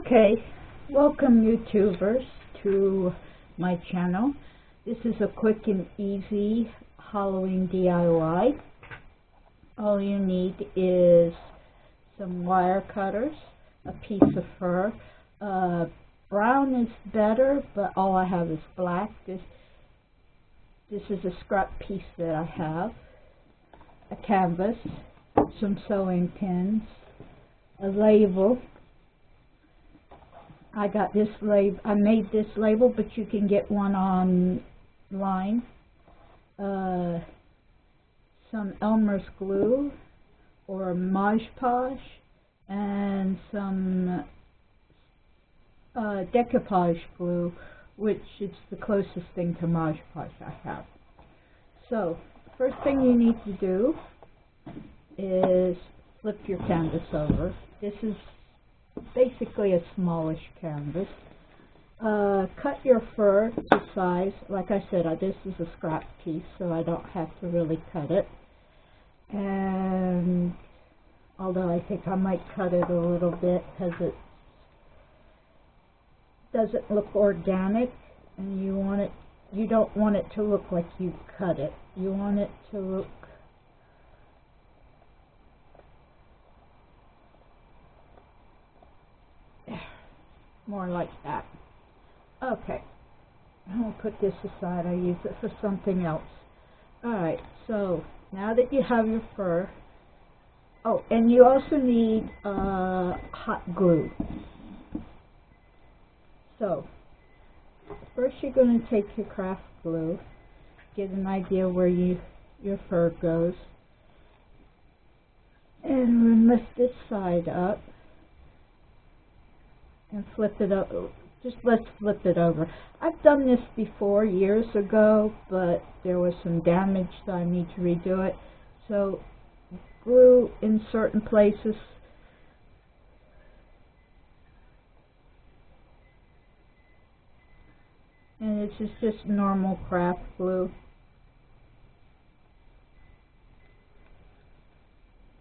Okay, welcome YouTubers to my channel. This is a quick and easy Halloween DIY. All you need is some wire cutters, a piece of fur. Brown is better, but all I have is black. This is a scrap piece that I have, a canvas, some sewing pins, a label. I got this label. I made this label, but you can get one online. Some Elmer's glue or Mod Podge, and some decoupage glue, which is the closest thing to Mod Podge I have. So, first thing you need to do is flip your canvas over. This is basically a smallish canvas. Cut your fur to size. Like I said, this is a scrap piece, so I don't have to really cut it. And although I think I might cut it a little bit because it doesn't look organic, and you don't want it to look like you cut it. You want it to look more like that. Okay, I'll put this aside. I use it for something else. Alright, so now that you have your fur, and you also need hot glue. So, first you're going to take your craft glue, get an idea where your fur goes, and lift this side up and flip it up. Let's flip it over. I've done this before years ago, but there was some damage, so I need to redo it. So glue in certain places. And this is just normal craft glue.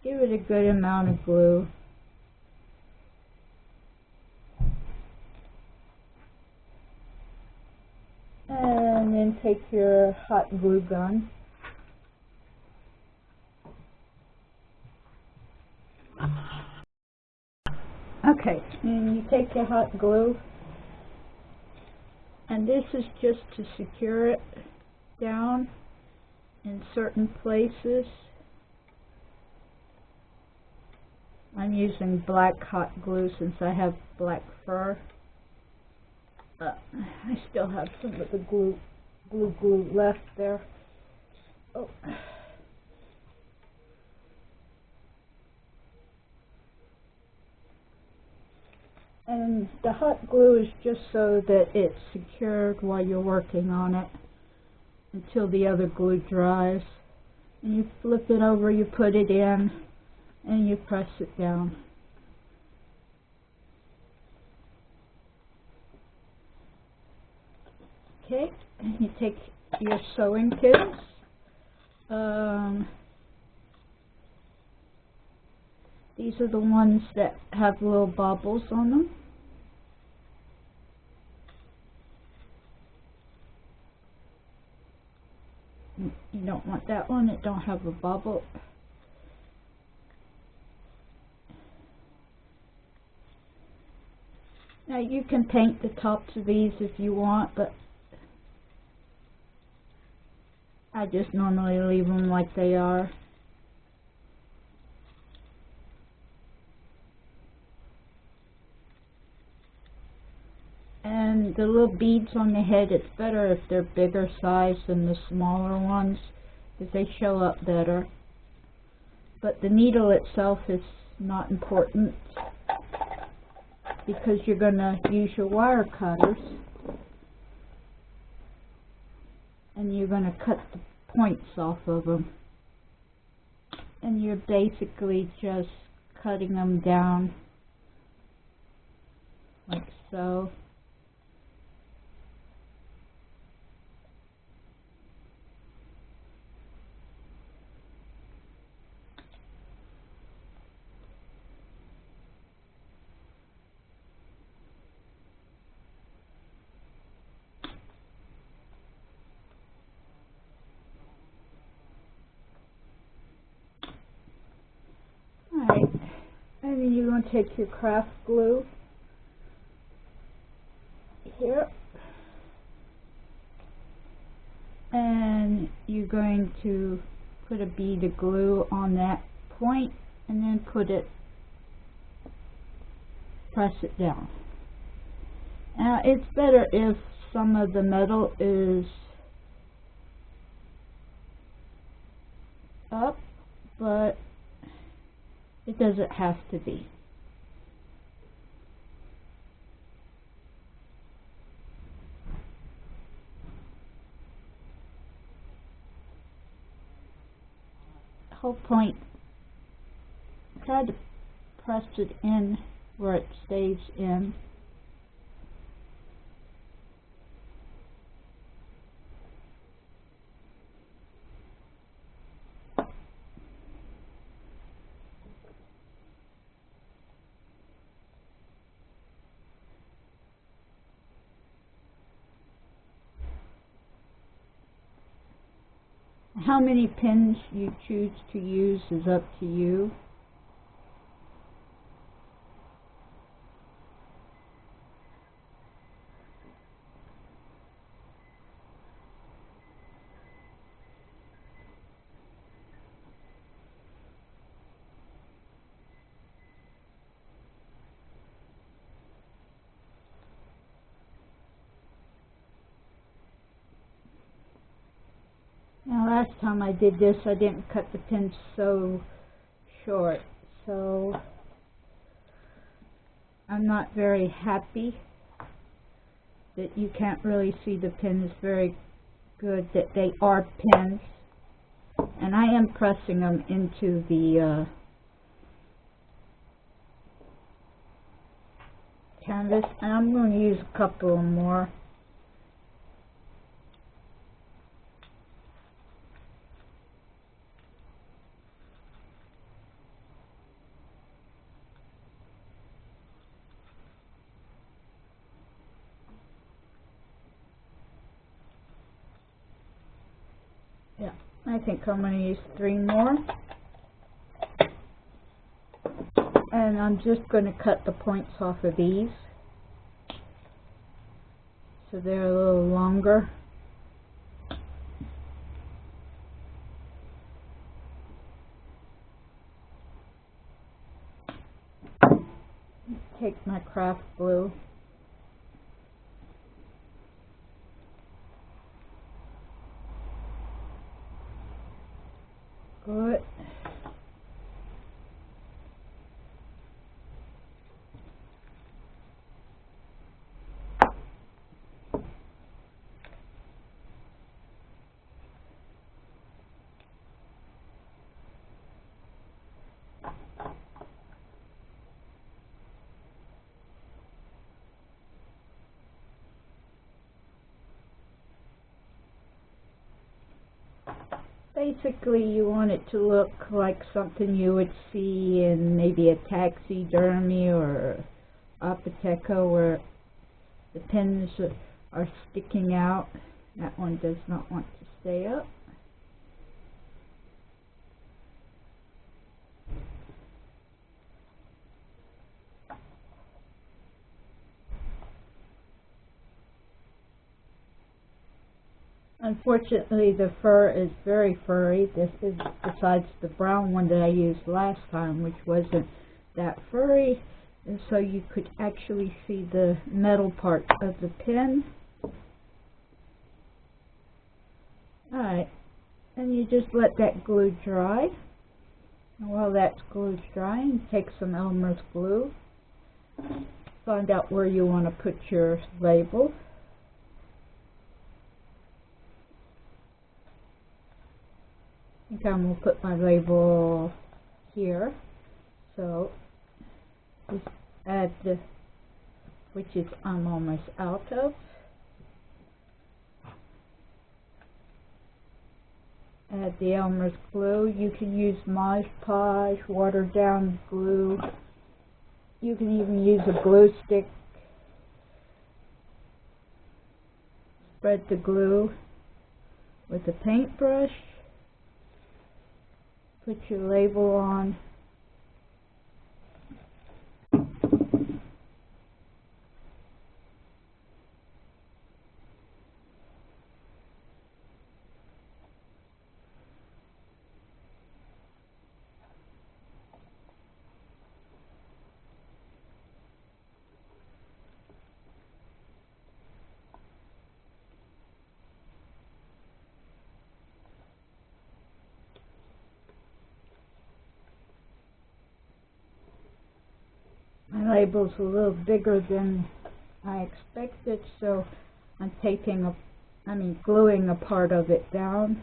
Give it a good amount of glue. And then take your hot glue gun. Okay, and you take your hot glue, and this is just to secure it down in certain places. I'm using black hot glue since I have black fur. I still have some of the glue left there. Oh. And the hot glue is just so that it's secured while you're working on it until the other glue dries. And you flip it over, you put it in, and you press it down. Okay, and you take your sewing pins. These are the ones that have little bubbles on them. You don't want that one, it don't have a bubble. Now you can paint the tops of these if you want, but I just normally leave them like they are. And the little beads on the head, it's better if they're bigger size than the smaller ones, because they show up better. But the needle itself is not important, because you're going to use your wire cutters, and you're going to cut the points off of them. And you're basically just cutting them down like so. to take your craft glue here, and you're going to put a bead of glue on that point and then press it down. Now it's better if some of the metal is up, but it doesn't have to be. The whole point, try to press it in where it stays in. How many pins you choose to use is up to you. Now last time I did this, I didn't cut the pins so short, so I'm not very happy that you can't really see the pins very good, that they are pins. And I am pressing them into the canvas, and I'm going to use a couple more. Yeah, I think I'm going to use 3 more. And I'm just going to cut the points off of these so they're a little longer. Take my craft glue. Good. Basically, you want it to look like something you would see in maybe a taxidermy or Apothecary, where the pins are sticking out. That one does not want to stay up. Unfortunately, the fur is very furry. This is besides the brown one that I used last time, which wasn't that furry, and so you could actually see the metal part of the pin. Alright, and you just let that glue dry. And while that's glue drying, take some Elmer's glue. Find out where you want to put your label. I think I'm going to put my label here. So just add the, which is I'm almost out of. Add the Elmer's glue. You can use Mod Podge, watered down glue. You can even use a glue stick. Spread the glue with a paintbrush. Put your label on. label's a little bigger than I expected, so I'm gluing a part of it down.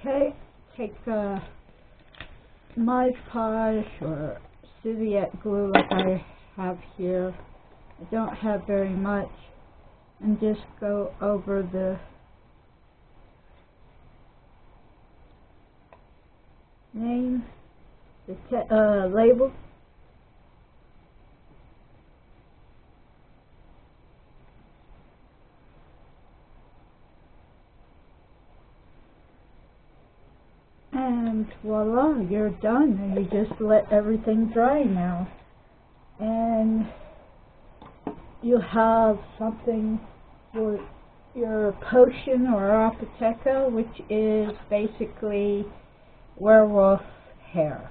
Okay, take Mod Podge or Civiette glue like I have here. I don't have very much, and just go over the name, the label. And voila, you're done. And you just let everything dry now. And you have something for your potion or apothecary, which is basically werewolf hair.